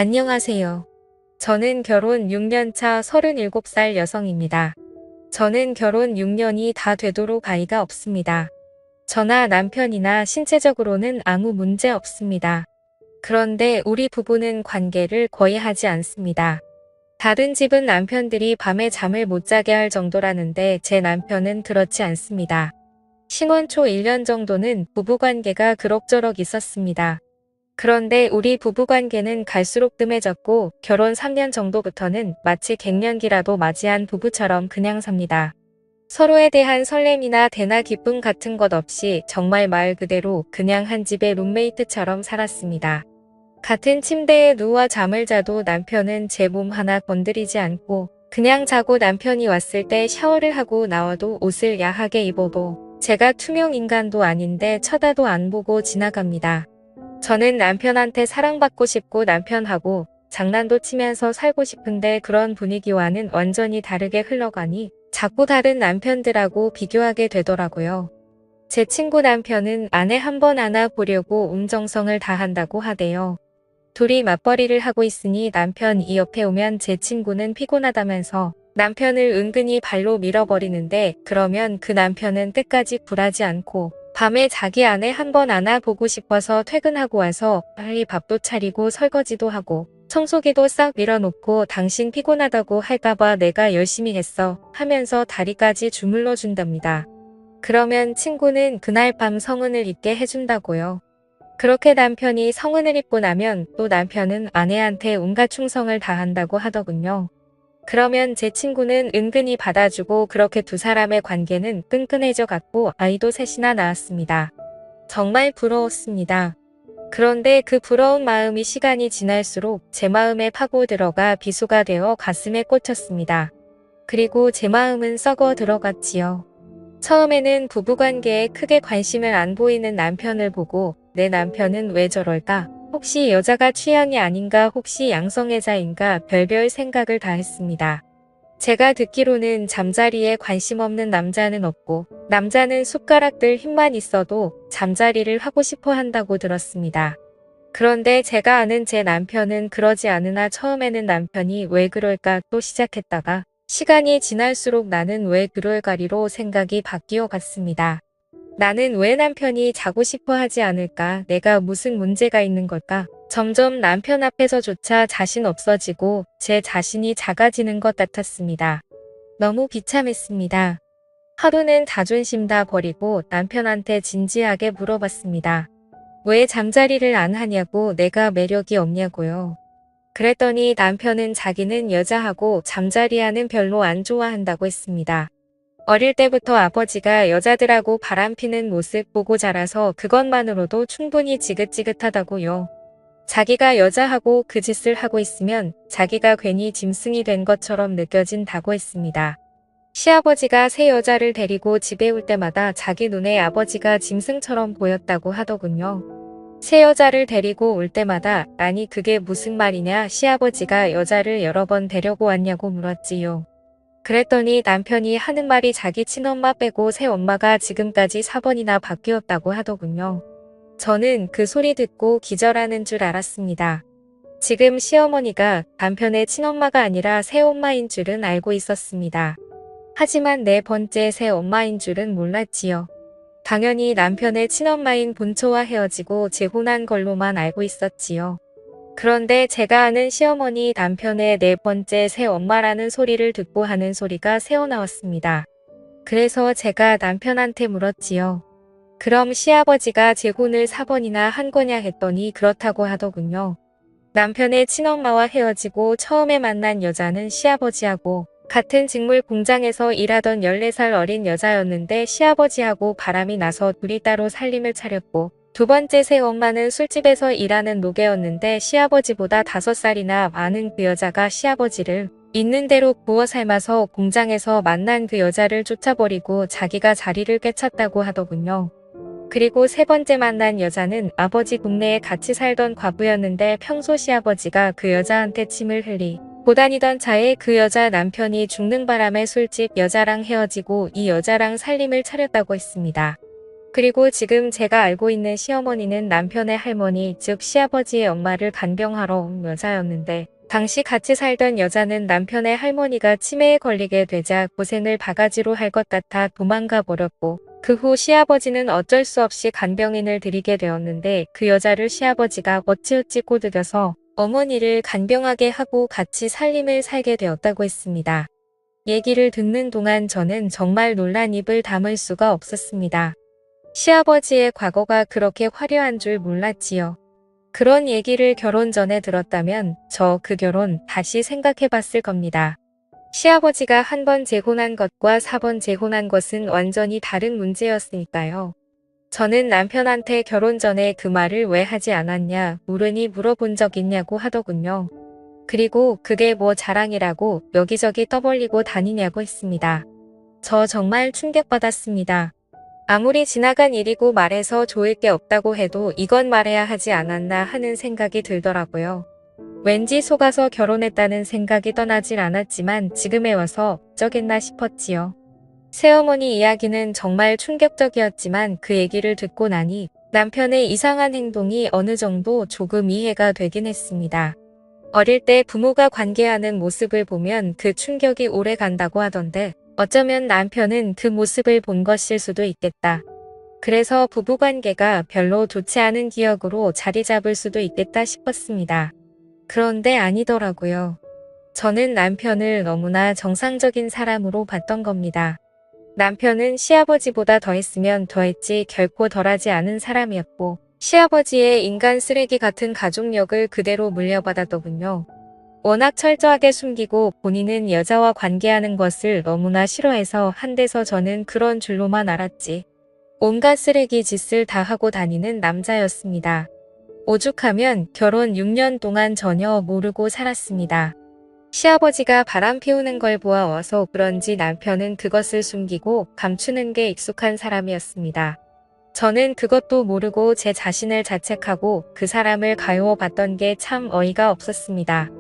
안녕하세요. 저는 결혼 6년차 37살 여성입니다. 저는 결혼 6년이 다 되도록 아이가 없습니다. 저나 남편이나 신체적으로는 아무 문제 없습니다. 그런데 우리 부부는 관계를 거의 하지 않습니다. 다른 집은 남편들이 밤에 잠을 못 자게 할 정도라는데 제 남편은 그렇지 않습니다. 신혼 초 1년 정도는 부부관계가 그럭저럭 있었습니다. 그런데 우리 부부관계는 갈수록 뜸해졌고 결혼 3년 정도부터는 마치 갱년기라도 맞이한 부부처럼 그냥 삽니다. 서로에 대한 설렘이나 대나 기쁨 같은 것 없이 정말 말 그대로 그냥 한 집의 룸메이트처럼 살았습니다. 같은 침대에 누워 잠을 자도 남편은 제 몸 하나 건드리지 않고 그냥 자고 남편이 왔을 때 샤워를 하고 나와도 옷을 야하게 입어도 제가 투명 인간도 아닌데 쳐다도 안 보고 지나갑니다. 저는 남편한테 사랑받고 싶고 남편하고 장난도 치면서 살고 싶은데 그런 분위기와는 완전히 다르게 흘러가니 자꾸 다른 남편들하고 비교하게 되더라고요. 제 친구 남편은 아내 한 번 안아보려고 음정성을 다한다고 하대요. 둘이 맞벌이를 하고 있으니 남편이 옆에 오면 제 친구는 피곤하다면서 남편을 은근히 발로 밀어버리는데 그러면 그 남편은 끝까지 굴하지 않고 밤에 자기 아내 한 번 안아보고 싶어서 퇴근하고 와서 빨리 밥도 차리고 설거지도 하고 청소기도 싹 밀어놓고 당신 피곤하다고 할까봐 내가 열심히 했어 하면서 다리까지 주물러 준답니다. 그러면 친구는 그날 밤 성은을 잊게 해준다고요. 그렇게 남편이 성은을 잊고 나면 또 남편은 아내한테 온갖 충성을 다한다고 하더군요. 그러면 제 친구는 은근히 받아주고 그렇게 두 사람의 관계는 끈끈해져 갔고 아이도 셋이나 낳았습니다. 정말 부러웠습니다. 그런데 그 부러운 마음이 시간이 지날수록 제 마음에 파고 들어가 비수가 되어 가슴에 꽂혔습니다. 그리고 제 마음은 썩어 들어갔지요. 처음에는 부부관계에 크게 관심을 안 보이는 남편을 보고 내 남편은 왜 저럴까? 혹시 여자가 취향이 아닌가? 혹시 양성애자인가? 별별 생각을 다 했습니다. 제가 듣기로는 잠자리에 관심 없는 남자는 없고 남자는 숟가락들 힘만 있어도 잠자리를 하고 싶어 한다고 들었습니다. 그런데 제가 아는 제 남편은 그러지 않으나 처음에는 남편이 왜 그럴까 또 시작했다가 시간이 지날수록 나는 왜 그럴까리로 생각이 바뀌어 갔습니다. 나는 왜 남편이 자고 싶어 하지 않을까? 내가 무슨 문제가 있는 걸까? 점점 남편 앞에서조차 자신 없어지고 제 자신이 작아지는 것 같았습니다. 너무 비참했습니다. 하루는 자존심 다 버리고 남편한테 진지하게 물어봤습니다. 왜 잠자리를 안 하냐고 내가 매력이 없냐고요. 그랬더니 남편은 자기는 여자하고 잠자리하는 별로 안 좋아한다고 했습니다. 어릴 때부터 아버지가 여자들하고 바람피는 모습 보고 자라서 그것만으로도 충분히 지긋지긋하다고요. 자기가 여자하고 그 짓을 하고 있으면 자기가 괜히 짐승이 된 것처럼 느껴진다고 했습니다. 시아버지가 새 여자를 데리고 집에 올 때마다 자기 눈에 아버지가 짐승처럼 보였다고 하더군요. 새 여자를 데리고 올 때마다 아니 그게 무슨 말이냐 시아버지가 여자를 여러 번 데려고 왔냐고 물었지요. 그랬더니 남편이 하는 말이 자기 친엄마 빼고 새엄마가 지금까지 4번이나 바뀌었다고 하더군요. 저는 그 소리 듣고 기절하는 줄 알았습니다. 지금 시어머니가 남편의 친엄마가 아니라 새엄마인 줄은 알고 있었습니다. 하지만 네 번째 새엄마인 줄은 몰랐지요. 당연히 남편의 친엄마인 본초와 헤어지고 재혼한 걸로만 알고 있었지요. 그런데 제가 아는 시어머니 남편의 네 번째 새엄마라는 소리를 듣고 하는 소리가 새어나왔습니다. 그래서 제가 남편한테 물었지요. 그럼 시아버지가 재혼을 4번이나 한 거냐 했더니 그렇다고 하더군요. 남편의 친엄마와 헤어지고 처음에 만난 여자는 시아버지하고 같은 직물 공장에서 일하던 14살 어린 여자였는데 시아버지하고 바람이 나서 둘이 따로 살림을 차렸고 두 번째 새엄마는 술집에서 일하는 노개였는데 시아버지보다 5살이나 많은 그 여자가 시아버지를 있는 대로 구워 삶아서 공장에서 만난 그 여자를 쫓아버리고 자기가 자리를 꿰찼다고 하더군요. 그리고 세 번째 만난 여자는 아버지 동네에 같이 살던 과부였는데 평소 시아버지가 그 여자한테 침을 흘리 고다니던 차에 그 여자 남편이 죽는 바람에 술집 여자랑 헤어지고 이 여자랑 살림을 차렸다고 했습니다. 그리고 지금 제가 알고 있는 시어머니는 남편의 할머니, 즉 시아버지의 엄마를 간병하러 온 여자였는데 당시 같이 살던 여자는 남편의 할머니가 치매에 걸리게 되자 고생을 바가지로 할 것 같아 도망가 버렸고 그 후 시아버지는 어쩔 수 없이 간병인을 들이게 되었는데 그 여자를 시아버지가 어찌어찌 꼬드겨서 어머니를 간병하게 하고 같이 살림을 살게 되었다고 했습니다. 얘기를 듣는 동안 저는 정말 놀란 입을 다물 수가 없었습니다. 시아버지의 과거가 그렇게 화려한 줄 몰랐지요. 그런 얘기를 결혼 전에 들었다면 저 그 결혼 다시 생각해 봤을 겁니다. 시아버지가 한 번 재혼한 것과 4번 재혼한 것은 완전히 다른 문제였으니까요. 저는 남편한테 결혼 전에 그 말을 왜 하지 않았냐 물으니 물어본 적 있냐고 하더군요. 그리고 그게 뭐 자랑이라고 여기저기 떠벌리고 다니냐고 했습니다. 저 정말 충격받았습니다. 아무리 지나간 일이고 말해서 좋을 게 없다고 해도 이건 말해야 하지 않았나 하는 생각이 들더라고요. 왠지 속아서 결혼했다는 생각이 떠나질 않았지만 지금에 와서 어쩌겠나 싶었지요. 새어머니 이야기는 정말 충격적이었지만 그 얘기를 듣고 나니 남편의 이상한 행동이 어느 정도 조금 이해가 되긴 했습니다. 어릴 때 부모가 관계하는 모습을 보면 그 충격이 오래 간다고 하던데 어쩌면 남편은 그 모습을 본 것일 수도 있겠다. 그래서 부부관계가 별로 좋지 않은 기억으로 자리 잡을 수도 있겠다 싶었습니다. 그런데 아니더라고요. 저는 남편을 너무나 정상적인 사람으로 봤던 겁니다. 남편은 시아버지보다 더했으면 더했지 결코 덜하지 않은 사람이었고 시아버지의 인간 쓰레기 같은 가족력을 그대로 물려받았더군요. 워낙 철저하게 숨기고 본인은 여자와 관계하는 것을 너무나 싫어해서 한데서 저는 그런 줄로만 알았지. 온갖 쓰레기 짓을 다 하고 다니는 남자였습니다. 오죽하면 결혼 6년 동안 전혀 모르고 살았습니다. 시아버지가 바람 피우는 걸 보아와서 그런지 남편은 그것을 숨기고 감추는 게 익숙한 사람이었습니다. 저는 그것도 모르고 제 자신을 자책하고 그 사람을 가여워봤던 게 참 어이가 없었습니다.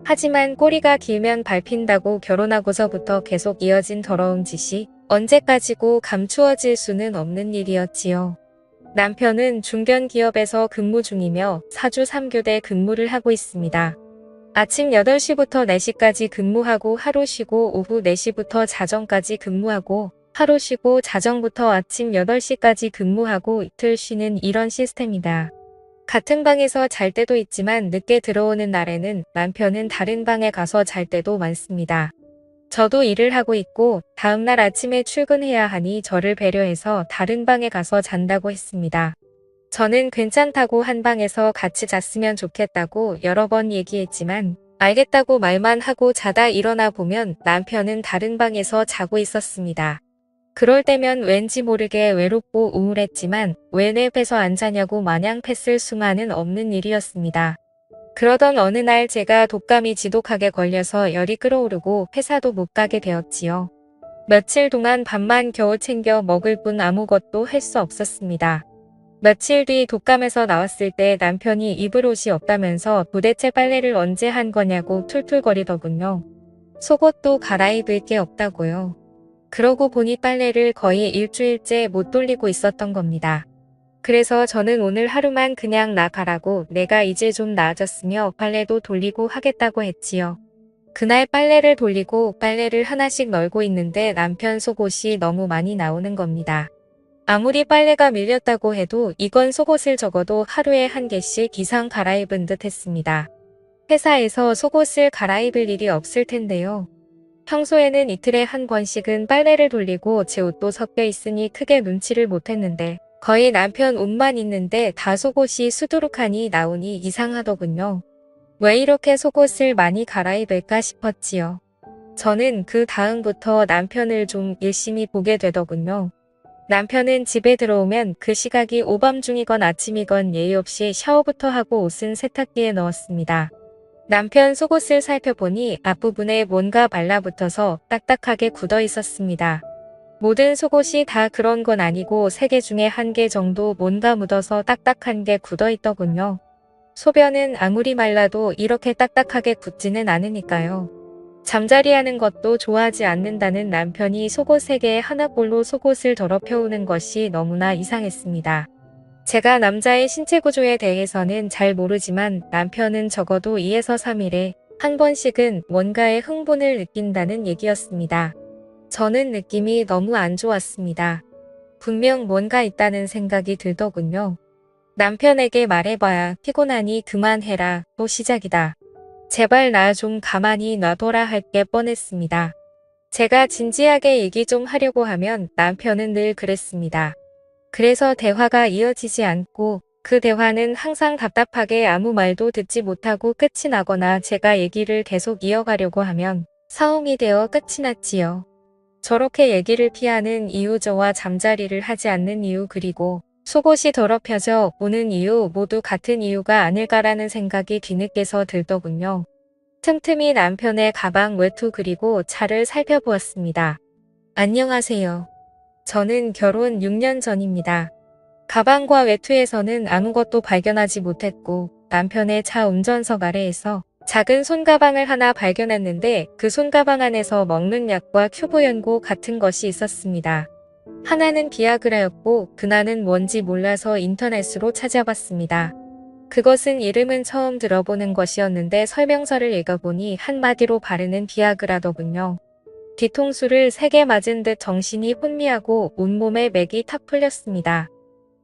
하지만 꼬리가 길면 밟힌다고 결혼하고서부터 계속 이어진 더러운 짓이 언제까지고 감추어질 수는 없는 일이었지요. 남편은 중견기업에서 근무 중이며 사주 3교대 근무를 하고 있습니다. 아침 8시부터 4시까지 근무하고 하루 쉬고 오후 4시부터 자정까지 근무하고 하루 쉬고 자정부터 아침 8시까지 근무하고 이틀 쉬는 이런 시스템이다. 같은 방에서 잘 때도 있지만 늦게 들어오는 날에는 남편은 다른 방에 가서 잘 때도 많습니다. 저도 일을 하고 있고 다음날 아침에 출근해야 하니 저를 배려해서 다른 방에 가서 잔다고 했습니다. 저는 괜찮다고 한 방에서 같이 잤으면 좋겠다고 여러 번 얘기했지만 알겠다고 말만 하고 자다 일어나 보면 남편은 다른 방에서 자고 있었습니다. 그럴 때면 왠지 모르게 외롭고 우울했지만 왜 내 뺏어 안 자냐고 마냥 팼을 수만은 없는 일이었습니다. 그러던 어느 날 제가 독감이 지독하게 걸려서 열이 끓어오르고 회사도 못 가게 되었지요. 며칠 동안 밥만 겨우 챙겨 먹을 뿐 아무것도 할 수 없었습니다. 며칠 뒤 독감에서 나왔을 때 남편이 입을 옷이 없다면서 도대체 빨래를 언제 한 거냐고 툴툴거리더군요. 속옷도 갈아입을 게 없다고요. 그러고 보니 빨래를 거의 일주일째 못 돌리고 있었던 겁니다. 그래서 저는 오늘 하루만 그냥 나가라고 내가 이제 좀 나아졌으며 빨래도 돌리고 하겠다고 했지요. 그날 빨래를 돌리고 빨래를 하나씩 널고 있는데 남편 속옷이 너무 많이 나오는 겁니다. 아무리 빨래가 밀렸다고 해도 이건 속옷을 적어도 하루에 한 개씩 이상 갈아입은 듯 했습니다. 회사에서 속옷을 갈아입을 일이 없을 텐데요. 평소에는 이틀에 한 번씩은 빨래를 돌리고 제 옷도 섞여 있으니 크게 눈치를 못 했는데 거의 남편 옷만 있는데 다 속옷이 수두룩하니 나오니 이상하더군요. 왜 이렇게 속옷을 많이 갈아입을까 싶었지요. 저는 그 다음부터 남편을 좀 열심히 보게 되더군요. 남편은 집에 들어오면 그 시각이 오밤중이건 아침이건 예의 없이 샤워부터 하고 옷은 세탁기에 넣었습니다. 남편 속옷을 살펴보니 앞부분에 뭔가 발라붙어서 딱딱하게 굳어 있었습니다. 모든 속옷이 다 그런 건 아니고 3개 중에 1개 정도 뭔가 묻어서 딱딱한 게 굳어 있더군요. 소변은 아무리 말라도 이렇게 딱딱하게 굳지는 않으니까요. 잠자리하는 것도 좋아하지 않는다는 남편이 속옷 3개에 하나꼴로 속옷을 더럽혀오는 것이 너무나 이상했습니다. 제가 남자의 신체 구조에 대해서는 잘 모르지만 남편은 적어도 2에서 3일에 한 번씩은 뭔가에 흥분을 느낀다는 얘기였습니다. 저는 느낌이 너무 안 좋았습니다. 분명 뭔가 있다는 생각이 들더군요. 남편에게 말해봐야 피곤하니 그만해라. 또 시작이다. 제발 나 좀 가만히 놔둬라 할 게 뻔했습니다. 제가 진지하게 얘기 좀 하려고 하면 남편은 늘 그랬습니다. 그래서 대화가 이어지지 않고 그 대화는 항상 답답하게 아무 말도 듣지 못하고 끝이 나거나 제가 얘기를 계속 이어가려고 하면 싸움이 되어 끝이 났지요. 저렇게 얘기를 피하는 이유, 저와 잠자리를 하지 않는 이유, 그리고 속옷이 더럽혀져 오는 이유 모두 같은 이유가 아닐까라는 생각이 뒤늦게서 들더군요. 틈틈이 남편의 가방, 외투 그리고 차를 살펴보았습니다. 안녕하세요. 저는 결혼 6년 전입니다. 가방과 외투에서는 아무것도 발견하지 못했고 남편의 차 운전석 아래에서 작은 손가방을 하나 발견했는데 그 손가방 안에서 먹는 약과 큐브 연고 같은 것이 있었습니다. 하나는 비아그라였고 그나는 뭔지 몰라서 인터넷으로 찾아봤습니다. 그것은 이름은 처음 들어보는 것이었는데 설명서를 읽어보니 한마디로 바르는 비아그라더군요. 뒤통수를 3개 맞은 듯 정신이 혼미하고 온몸에 맥이 탁 풀렸습니다.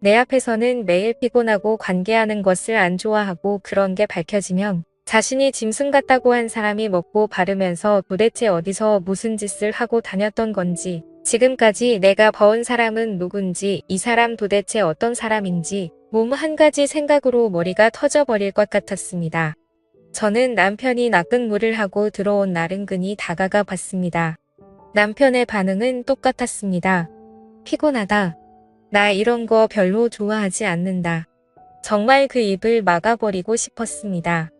내 앞에서는 매일 피곤하고 관계하는 것을 안 좋아하고 그런 게 밝혀지면 자신이 짐승 같다고 한 사람이 먹고 바르면서 도대체 어디서 무슨 짓을 하고 다녔던 건지, 지금까지 내가 버은 사람은 누군지, 이 사람 도대체 어떤 사람인지 몸 한 가지 생각으로 머리가 터져버릴 것 같았습니다. 저는 남편이 낚은 물을 하고 들어온 날 은근히 다가가 봤습니다. 남편의 반응은 똑같았습니다. 피곤하다. 나 이런 거 별로 좋아하지 않는다. 정말 그 입을 막아버리고 싶었습니다.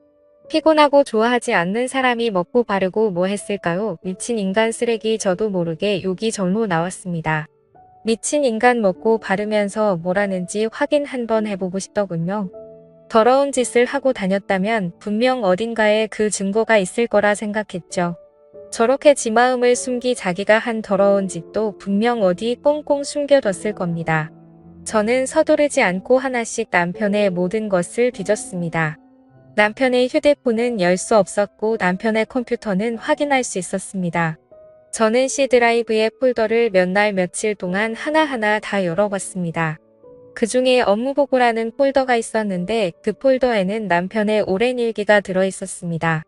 피곤하고 좋아하지 않는 사람이 먹고 바르고 뭐 했을까요? 미친 인간 쓰레기. 저도 모르게 욕이 절로 나왔습니다. 미친 인간 먹고 바르면서 뭘 하는지 확인 한번 해보고 싶더군요. 더러운 짓을 하고 다녔다면 분명 어딘가에 그 증거가 있을 거라 생각했죠. 저렇게 지 마음을 숨기 자기가 한 더러운 짓도 분명 어디 꽁꽁 숨겨뒀을 겁니다. 저는 서두르지 않고 하나씩 남편의 모든 것을 뒤졌습니다. 남편의 휴대폰은 열 수 없었고 남편의 컴퓨터는 확인할 수 있었습니다. 저는 C드라이브의 폴더를 몇 날 며칠 동안 하나하나 다 열어봤습니다. 그 중에 업무보고라는 폴더가 있었는데 그 폴더에는 남편의 오랜 일기가 들어있었습니다.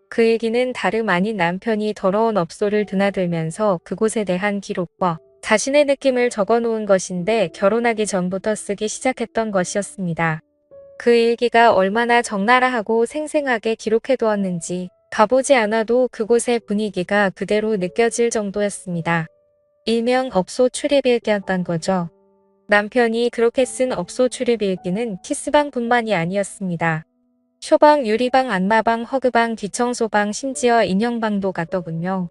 그 일기는 다름 아닌 남편이 더러운 업소를 드나들면서 그곳에 대한 기록과 자신의 느낌을 적어놓은 것인데 결혼하기 전부터 쓰기 시작했던 것이었습니다. 그 일기가 얼마나 적나라하고 생생하게 기록해두었는지 가보지 않아도 그곳의 분위기가 그대로 느껴질 정도였습니다. 일명 업소 출입일기였던 거죠. 남편이 그렇게 쓴 업소 출입일기는 키스방뿐만이 아니었습니다. 쇼방, 유리방, 안마방, 허그방, 뒷청소방, 심지어 인형방도 갔더군요.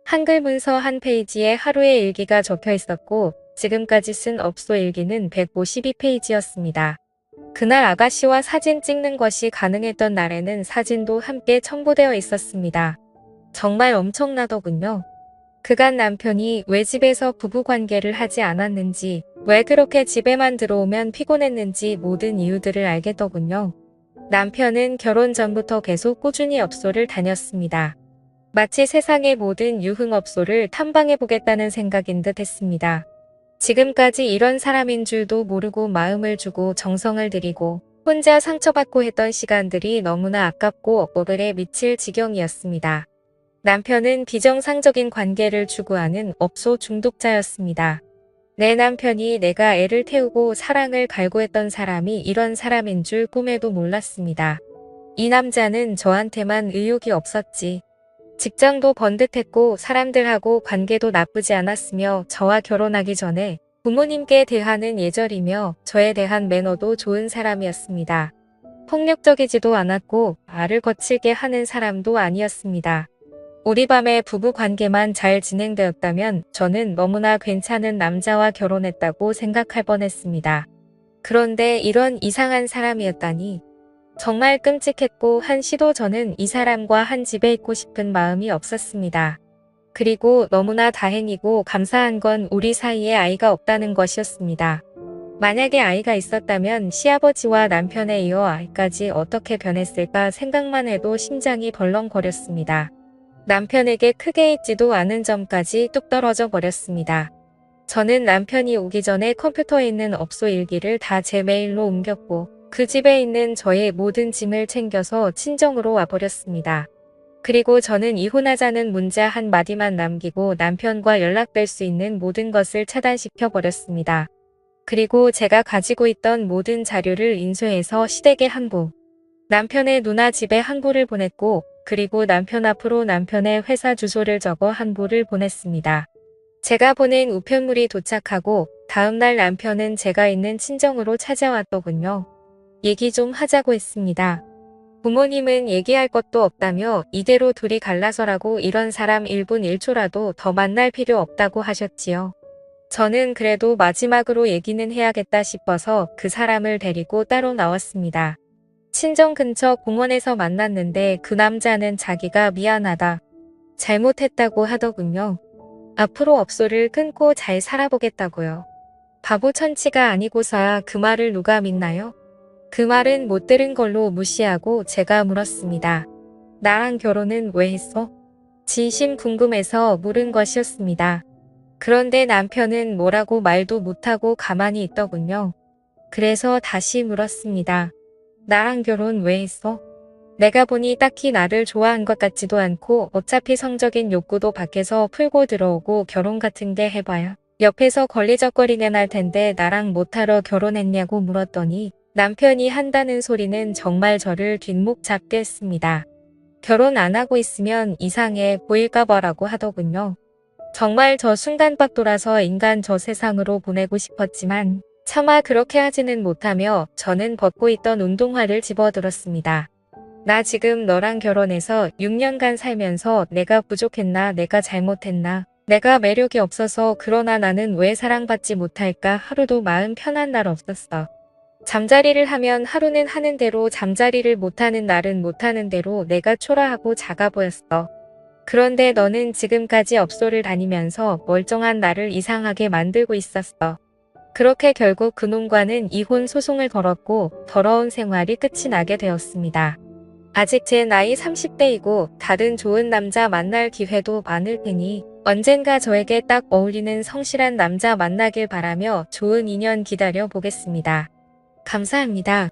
한글 문서 한 페이지에 하루의 일기가 적혀 있었고 지금까지 쓴 업소 일기는 152페이지였습니다. 그날 아가씨와 사진 찍는 것이 가능했던 날에는 사진도 함께 첨부되어 있었습니다. 정말 엄청나더군요. 그간 남편이 왜 집에서 부부관계를 하지 않았는지, 왜 그렇게 집에만 들어오면 피곤했는지 모든 이유들을 알겠더군요. 남편은 결혼 전부터 계속 꾸준히 업소를 다녔습니다. 마치 세상의 모든 유흥업소를 탐방해보겠다는 생각인 듯 했습니다. 지금까지 이런 사람인 줄도 모르고 마음을 주고 정성을 들이고 혼자 상처받고 했던 시간들이 너무나 아깝고 억울에 미칠 지경이었습니다. 남편은 비정상적인 관계를 추구하는 업소 중독자였습니다. 내 남편이 내가 애를 태우고 사랑을 갈구했던 사람이 이런 사람인 줄 꿈에도 몰랐습니다. 이 남자는 저한테만 의욕이 없었지. 직장도 번듯했고 사람들하고 관계도 나쁘지 않았으며 저와 결혼하기 전에 부모님께 대하는 예절이며 저에 대한 매너도 좋은 사람이었습니다. 폭력적이지도 않았고 말을 거칠게 하는 사람도 아니었습니다. 우리 밤의 부부 관계만 잘 진행되었다면 저는 너무나 괜찮은 남자와 결혼했다고 생각할 뻔했습니다. 그런데 이런 이상한 사람이었다니. 정말 끔찍했고 한시도 저는 이 사람과 한 집에 있고 싶은 마음이 없었습니다. 그리고 너무나 다행이고 감사한 건 우리 사이에 아이가 없다는 것이었습니다. 만약에 아이가 있었다면 시아버지와 남편에 이어 아이까지 어떻게 변했을까 생각만 해도 심장이 벌렁거렸습니다. 남편에게 크게 있지도 않은 점까지 뚝 떨어져 버렸습니다. 저는 남편이 오기 전에 컴퓨터에 있는 업소 일기를 다 제 메일로 옮겼고 그 집에 있는 저의 모든 짐을 챙겨서 친정으로 와버렸습니다. 그리고 저는 이혼하자는 문자 한 마디만 남기고 남편과 연락될 수 있는 모든 것을 차단시켜 버렸습니다. 그리고 제가 가지고 있던 모든 자료를 인쇄해서 시댁에 한 부, 남편의 누나 집에 한 부를 보냈고 그리고 남편 앞으로 남편의 회사 주소를 적어 한 부를 보냈습니다. 제가 보낸 우편물이 도착하고 다음날 남편은 제가 있는 친정으로 찾아왔더군요. 얘기 좀 하자고 했습니다. 부모님은 얘기할 것도 없다며 이대로 둘이 갈라서라고 이런 사람 1분 1초라도 더 만날 필요 없다고 하셨지요. 저는 그래도 마지막으로 얘기는 해야겠다 싶어서 그 사람을 데리고 따로 나왔습니다. 친정 근처 공원에서 만났는데 그 남자는 자기가 미안하다, 잘못했다고 하더군요. 앞으로 업소를 끊고 잘 살아보겠다고요. 바보 천치가 아니고서야 그 말을 누가 믿나요? 그 말은 못 들은 걸로 무시하고 제가 물었습니다. 나랑 결혼은 왜 했어? 진심 궁금해서 물은 것이었습니다. 그런데 남편은 뭐라고 말도 못하고 가만히 있더군요. 그래서 다시 물었습니다. 나랑 결혼 왜 했어? 내가 보니 딱히 나를 좋아한 것 같지도 않고 어차피 성적인 욕구도 밖에서 풀고 들어오고 결혼 같은 게 해봐야 옆에서 걸리적거리면 할 텐데 나랑 못하러 결혼했냐고 물었더니 남편이 한다는 소리는 정말 저를 뒷목 잡게 했습니다. 결혼 안 하고 있으면 이상해 보일까 봐라고 하더군요. 정말 저 순간박 돌아서 인간 저 세상으로 보내고 싶었지만 차마 그렇게 하지는 못하며 저는 벗고 있던 운동화를 집어들었습니다. 나 지금 너랑 결혼해서 6년간 살면서 내가 부족했나, 내가 잘못했나, 내가 매력이 없어서 그러나 나는 왜 사랑받지 못할까 하루도 마음 편한 날 없었어. 잠자리를 하면 하루는 하는 대로 잠자리를 못하는 날은 못하는 대로 내가 초라하고 작아 보였어. 그런데 너는 지금까지 업소를 다니면서 멀쩡한 나를 이상하게 만들고 있었어. 그렇게 결국 그놈과는 이혼 소송을 걸었고 더러운 생활이 끝이 나게 되었습니다. 아직 제 나이 30대이고 다른 좋은 남자 만날 기회도 많을 테니 언젠가 저에게 딱 어울리는 성실한 남자 만나길 바라며 좋은 인연 기다려 보겠습니다. 감사합니다.